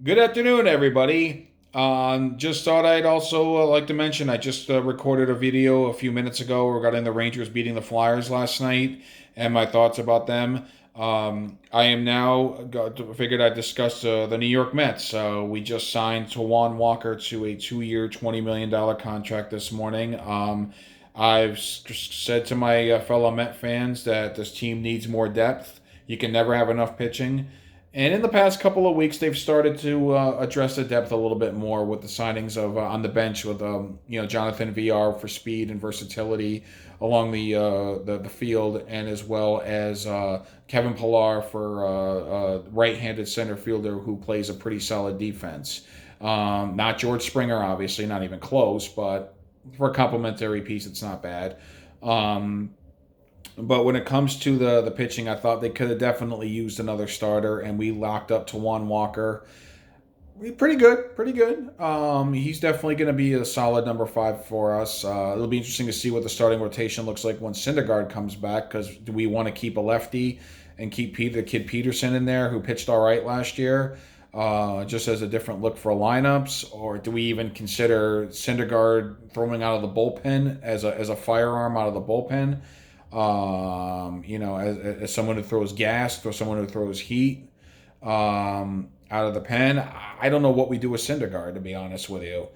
Good afternoon, everybody. Just thought I'd also like to mention I just recorded a video a few minutes ago regarding the Rangers beating the Flyers last night and my thoughts about them. I am now figured I'd discuss the New York Mets. We just signed Tajuan Walker to a 2-year, $20 million contract this morning. I've said to my fellow Met fans that this team needs more depth. You can never have enough pitching. And in the past couple of weeks, they've started to address the depth a little bit more with the signings of on the bench with Jonathan VR for speed and versatility along the field, and as well as Kevin Pillar for right-handed center fielder who plays a pretty solid defense. Not George Springer, obviously, not even close, but for a complementary piece, it's not bad. Um, but when it comes to the pitching, I thought they could have definitely used another starter, and we locked up Tajuan Walker. Pretty good, pretty good. He's definitely going to be a solid number five for us. It'll be interesting to see what the starting rotation looks like when Syndergaard comes back. Because do we want to keep a lefty and keep the kid Peterson in there, who pitched all right last year, just as a different look for lineups, or do we even consider Syndergaard throwing out of the bullpen as a firearm out of the bullpen? As someone who throws gas, or someone who throws heat out of the pen. I don't know what we do with Syndergaard, to be honest with you,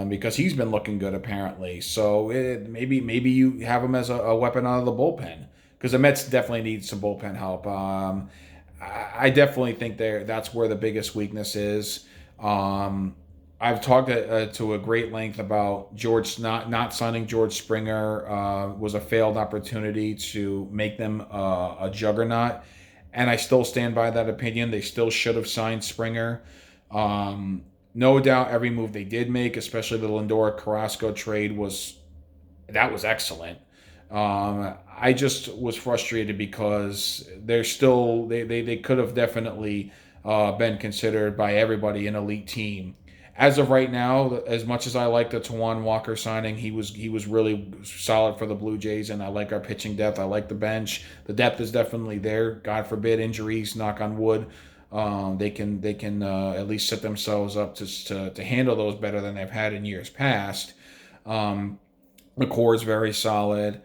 because he's been looking good apparently. So maybe you have him as a weapon out of the bullpen, because the Mets definitely need some bullpen help. I definitely think that's where the biggest weakness is. I've talked to a great length about George not signing George Springer was a failed opportunity to make them a juggernaut, and I still stand by that opinion. They still should have signed Springer. No doubt, every move they did make, especially the Lindor Carrasco trade, was excellent. I just was frustrated because they could have definitely been considered by everybody an elite team. As of right now, as much as I like the Tajuan Walker signing, he was really solid for the Blue Jays, and I like our pitching depth. I like the bench. The depth is definitely there. God forbid injuries. Knock on wood. They can at least set themselves up to handle those better than they've had in years past. Um, the core is very solid.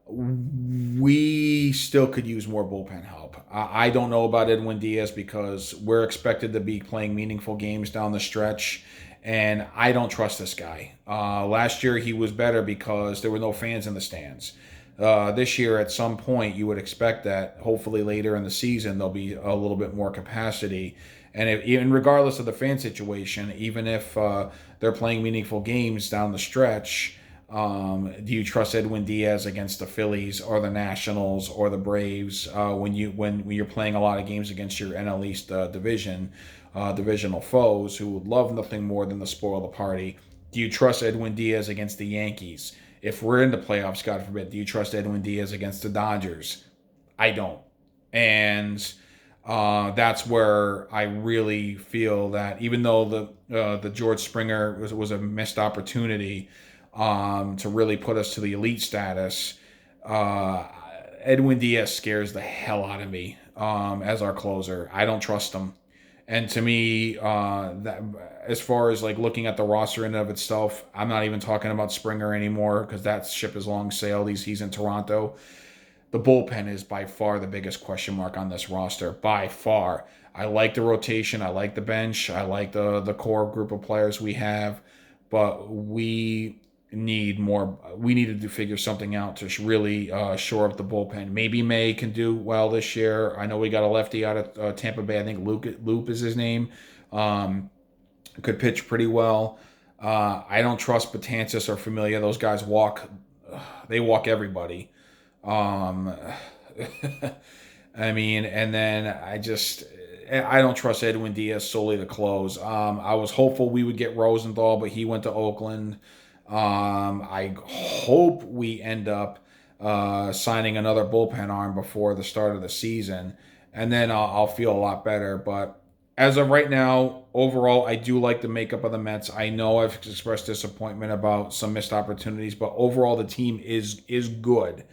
We still could use more bullpen help. I don't know about Edwin Diaz because we're expected to be playing meaningful games down the stretch, and I don't trust this guy. Last year he was better because there were no fans in the stands. This year, at some point, you would expect that hopefully later in the season there'll be a little bit more capacity. And even regardless of the fan situation, even if they're playing meaningful games down the stretch, do you trust Edwin Diaz against the Phillies or the Nationals or the Braves when you're playing a lot of games against your NL East divisional foes who would love nothing more than to spoil the party? Do you trust Edwin Diaz against the Yankees? If we're in the playoffs, God forbid, do you trust Edwin Diaz against the Dodgers? I don't. And that's where I really feel that even though the George Springer was a missed opportunity to really put us to the elite status, uh, Edwin Diaz scares the hell out of me as our closer. I don't trust him. And to me, that as far as like looking at the roster in and of itself, I'm not even talking about Springer anymore because that ship has long sailed. He's in Toronto. The bullpen is by far the biggest question mark on this roster. By far. I like the rotation. I like the bench. I like the core group of players we have. But we need more. We needed to figure something out to really shore up the bullpen. Maybe May can do well this year. I know we got a lefty out of Tampa Bay. I think Loop is his name. Um, could pitch pretty well. I don't trust Batanzas or Familia. Those guys walk. They walk everybody. Um, I mean, and then I don't trust Edwin Diaz solely to close. I was hopeful we would get Rosenthal, but he went to Oakland. I hope we end up signing another bullpen arm before the start of the season, and then I'll feel a lot better. But as of right now, overall, I do like the makeup of the Mets. I know I've expressed disappointment about some missed opportunities, but overall, the team is good.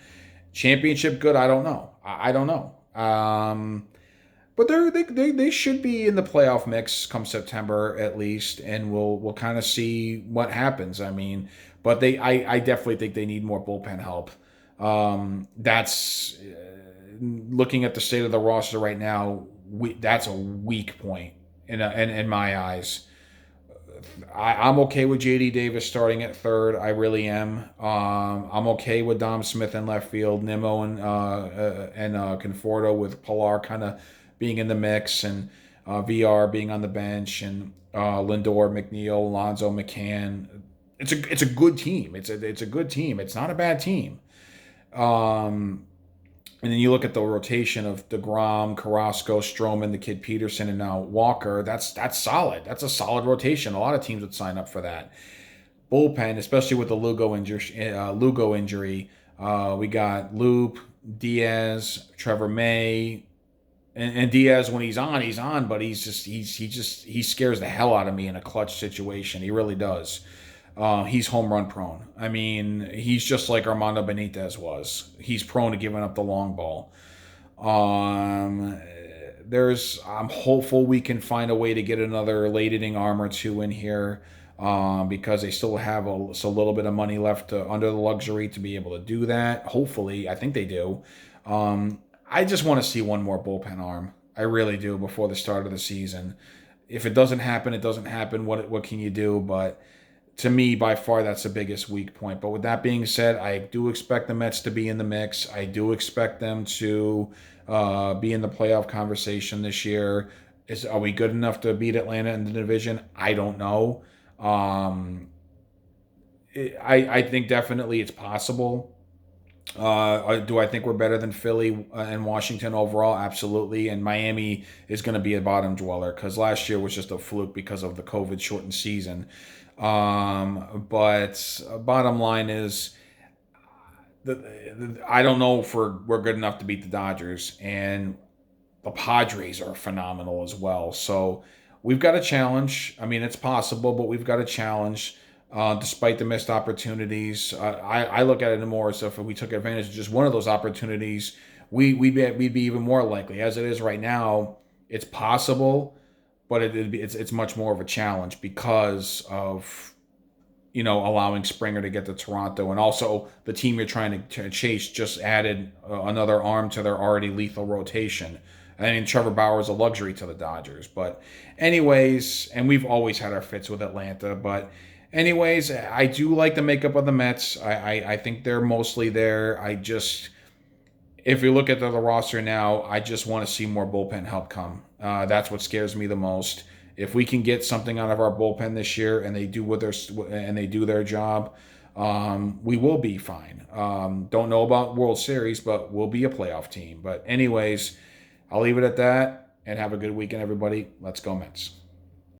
Championship good? I don't know. I don't know. But they should be in the playoff mix come September at least, and we'll kind of see what happens. I mean, but I definitely think they need more bullpen help. That's looking at the state of the roster right now. That's a weak point in my eyes. I'm okay with JD Davis starting at third. I really am. I'm okay with Dom Smith in left field, Nimmo and Conforto with Pilar kind of being in the mix, and VR being on the bench, and Lindor, McNeil, Alonso, McCann. It's a good team. It's a good team. It's not a bad team. Um, and then you look at the rotation of DeGrom, Carrasco, Stroman, the kid Peterson, and now Walker. That's solid. That's a solid rotation. A lot of teams would sign up for that. Bullpen, especially with the Lugo injury, we got Loop, Diaz, Trevor May, and Diaz when he's on, but he scares the hell out of me in a clutch situation. He really does. He's home run prone. I mean, he's just like Armando Benitez was. He's prone to giving up the long ball. Um, I'm hopeful we can find a way to get another late inning arm or two in here, because they still have a little bit of money left under the luxury to be able to do that. Hopefully, I think they do. I just want to see one more bullpen arm. I really do before the start of the season. If it doesn't happen, it doesn't happen. What can you do? But to me, by far, that's the biggest weak point. But with that being said, I do expect the Mets to be in the mix. I do expect them to be in the playoff conversation this year. Are we good enough to beat Atlanta in the division? I don't know. Um, I think definitely it's possible. Do I think we're better than Philly and Washington overall? Absolutely. And Miami is going to be a bottom dweller because last year was just a fluke because of the COVID shortened season. But bottom line is, I don't know if we're good enough to beat the Dodgers, and the Padres are phenomenal as well. So we've got a challenge. I mean, it's possible, but we've got a challenge. Despite the missed opportunities, I look at it more as if we took advantage of just one of those opportunities, we'd be even more likely. As it is right now, it's possible, but it's much more of a challenge because of allowing Springer to get to Toronto, and also the team you're trying to chase just added another arm to their already lethal rotation. I mean, Trevor Bauer is a luxury to the Dodgers, but anyways, and we've always had our fits with Atlanta, but anyways, I do like the makeup of the Mets. I think they're mostly there. If you look at the roster now, I just want to see more bullpen help come. That's what scares me the most. If we can get something out of our bullpen this year and they do their job, we will be fine. Don't know about World Series, but we'll be a playoff team. But anyways, I'll leave it at that and have a good weekend, everybody. Let's go Mets.